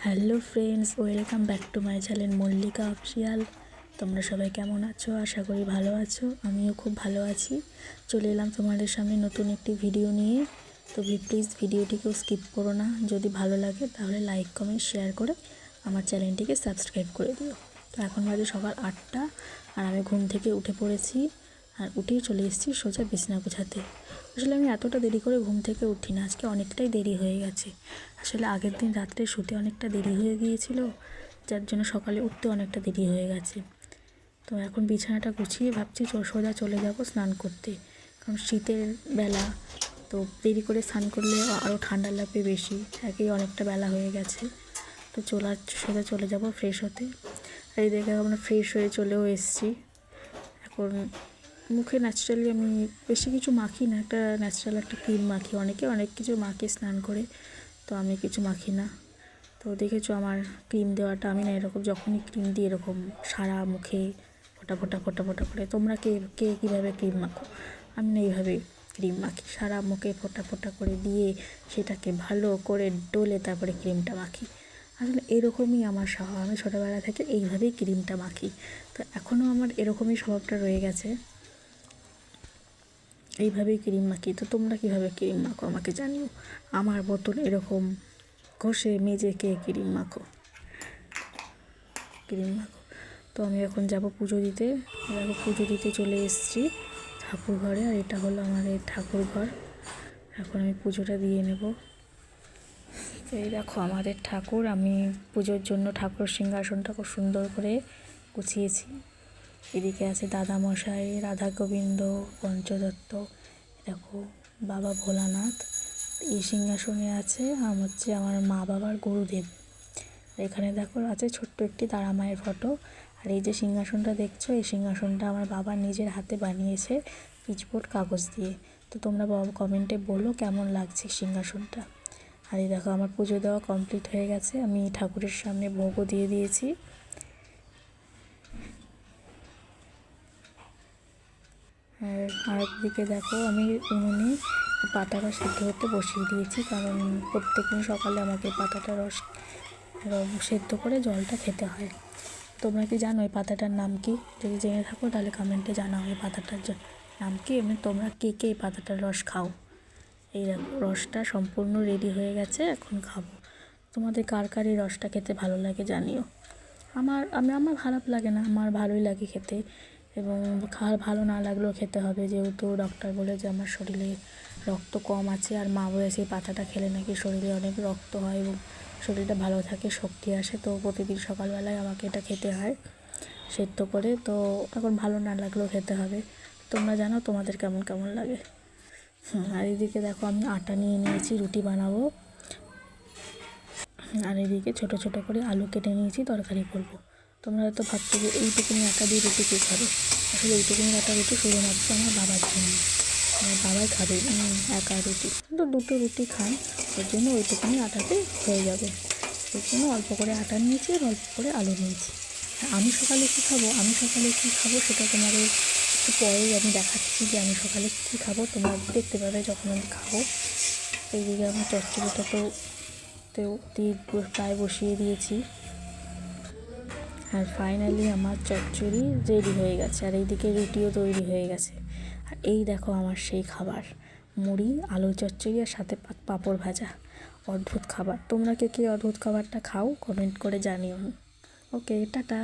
Hello friends, welcome back to my channel Mallika official. তোমরা সবাই কেমন আছো? আশা করি ভালো আছো। আমিও খুব ভালো আছি। চলে এলাম তোমাদের সামনে নতুন একটি ভিডিও নিয়ে। তো প্লিজ ভিডিওটিকেও স্কিপ করো না। যদি ভালো লাগে তাহলে লাইক কমেন্ট শেয়ার করে আমার চ্যানেলটিকে সাবস্ক্রাইব করে দিও। তো এখন বাজে সকাল 8টা আর আমি ঘুম থেকে উঠে পড়েছি। আর উঠেই চলে এসেছি সোজা বিছানা গোছাতে। আসলে আমি এতটা দেরি করে ঘুম থেকে উঠি না, আজকে অনেকটাই দেরি হয়ে গেছে। আসলে আগের দিন রাত্রে শুতে অনেকটা দেরি হয়ে গিয়েছিল, যার জন্য সকালে উঠতে অনেকটা দেরি হয়ে গেছে। তো এখন বিছানাটা গুছিয়ে ভাবছি সোজা চলে যাব স্নান করতে, কারণ শীতের বেলা তো দেরি করে স্নান করলে আরও ঠান্ডা লাগবে বেশি, একেই অনেকটা বেলা হয়ে গেছে। তো সোজা চলে যাব ফ্রেশ হতে। আর এই দেখে আমরা ফ্রেশ হয়ে চলেও এসেছি। এখন মুখে ন্যাচারালি আমি বেশি কিছু মাখি না, একটা ন্যাচারাল একটা ক্রিম মাখি। অনেকে অনেক কিছু মাখে স্নান করে, তো আমি কিছু মাখি না। তো দেখেছো আমার ক্রিম দেওয়াটা, আমি না এরকম যখনই ক্রিম দিই এরকম সারা মুখে ফোটা ফোটা ফোটা ফোটা করে। তোমরা কে কে কীভাবে ক্রিম মাখো? আমি না এইভাবে ক্রিম মাখি, সারা মুখে ফোটা ফোটা করে দিয়ে সেটাকে ভালো করে ডলে তারপরে ক্রিমটা মাখি। আসলে এরকমই আমার স্বভাব, আমি ছোটোবেলা থেকে এইভাবেই ক্রিমটা মাখি। তো এখনও আমার এরকমই স্বভাবটা রয়ে গেছে, এইভাবেই ক্রিম মাখি। তো তোমরা কীভাবে ক্রিম মাখো আমাকে জানিও। আমার বোতল এরকম ঘষে মেজে কে ক্রিম মাখো। তো আমি এখন যাব পুজো দিতে। পুজো দিতে চলে এসেছি ঠাকুর ঘরে, আর এটা হলো আমাদের ঠাকুর ঘর। এখন আমি পুজোটা দিয়ে নেব। এই দেখো আমাদের ঠাকুর, আমি পুজোর জন্য ঠাকুর সিংহাসনটা খুব সুন্দর করে গুছিয়েছি। এদিকে আছে দাদামশাই, রাধা গোবিন্দ, পঞ্চদত্ত, দেখো বাবা ভোলানাথ। এই সিংহাসনে আছে হচ্ছে আমার মা বাবার গুরুদেব। এখানে দেখো আছে ছোট্ট একটি তারা মায়ের ফটো। আর এই যে সিংহাসনটা দেখছো, এই সিংহাসনটা আমার বাবা নিজের হাতে বানিয়েছে পিচবোর্ড কাগজ দিয়ে। তো তোমরা বাবা কমেন্টে বলো কেমন লাগছে সিংহাসনটা। আর এই দেখো আমার পুজো দেওয়া কমপ্লিট হয়ে গেছে, আমি ঠাকুরের সামনে ভোগও দিয়ে দিয়েছি। আর একদিকে দেখো আমি উনুনে পাতাটা সিদ্ধ হতে বসিয়ে দিয়েছি, কারণ প্রত্যেকদিন সকালে আমাকে পাতাটা রস সেদ্ধ করে জলটা খেতে হয়। তোমরা কি জানো এই পাতাটার নাম কি? যদি জেনে থাকো তাহলে কমেন্টে জানাও এই পাতাটার নাম কি, এমনি তোমরা কে কে এই পাতাটার রস খাও। এই দেখো রসটা সম্পূর্ণ রেডি হয়ে গেছে, এখন খাবো। তোমাদের কার কার এই রসটা খেতে ভালো লাগে জানিও। আমার খারাপ লাগে না, আমার ভালোই লাগে খেতে। এবং ভালো না লাগলেও খেতে হবে, যেহেতু ডক্টর বলে যে আমার শরীরে রক্ত কম আছে, আর মা বলেছে এই পাতাটা খেলে নাকি শরীরে অনেক রক্ত হয় এবং শরীরটা ভালো থাকে, শক্তি আসে। তো প্রতিদিন সকালবেলায় আমাকে এটা খেতে হয় সেদ্ধ করে। তো এখন ভালো না লাগলেও খেতে হবে। তোমরা জানো তোমাদের কেমন কেমন লাগে। আর এদিকে দেখো আমি আটা নিয়ে নিয়েছি, রুটি বানাবো। আর এদিকে ছোটো ছোটো করে আলু কেটে নিয়েছি, তরকারি করব। তোমরা হয়তো ভাবছো যে এইটুকুনি আটা দিয়ে রুটি কী খাবে। আসলে এইটুকুনি আটা রুটি শুধুমাত্র আমার বাবার জন্য, আমার বাবাই খাবে একা রুটি, কিন্তু দুটো রুটি খান, ওর জন্য ওইটুকুনি আটাতে হয়ে যাবে। ওই জন্য অল্প করে আটা নিয়েছি আর অল্প করে আলু নিয়েছি। আমি সকালে কী খাবো সেটা তোমাদের একটু পরেই আমি দেখাচ্ছি যে আমি সকালে কী খাবো, তোমরা দেখতে পাবে যখন আমি খাবো। এইদিকে আমি চচ্চড়িটাতেও প্রায় বসিয়ে দিয়েছি। আর ফাইনালি আমার চচ্চড়ি রেডি হয়ে গেছে, আর এইদিকে রুটিও তৈরি হয়ে গেছে। আর এই দেখো আমার সেই খাবার, মুড়ি আলু চচ্চড়ি আর সাথে পাঁপড় ভাজা। অদ্ভুত খাবার। তোমরা কে অদ্ভুত খাবারটা খাও কমেন্ট করে জানিও। ওকে, টাটা।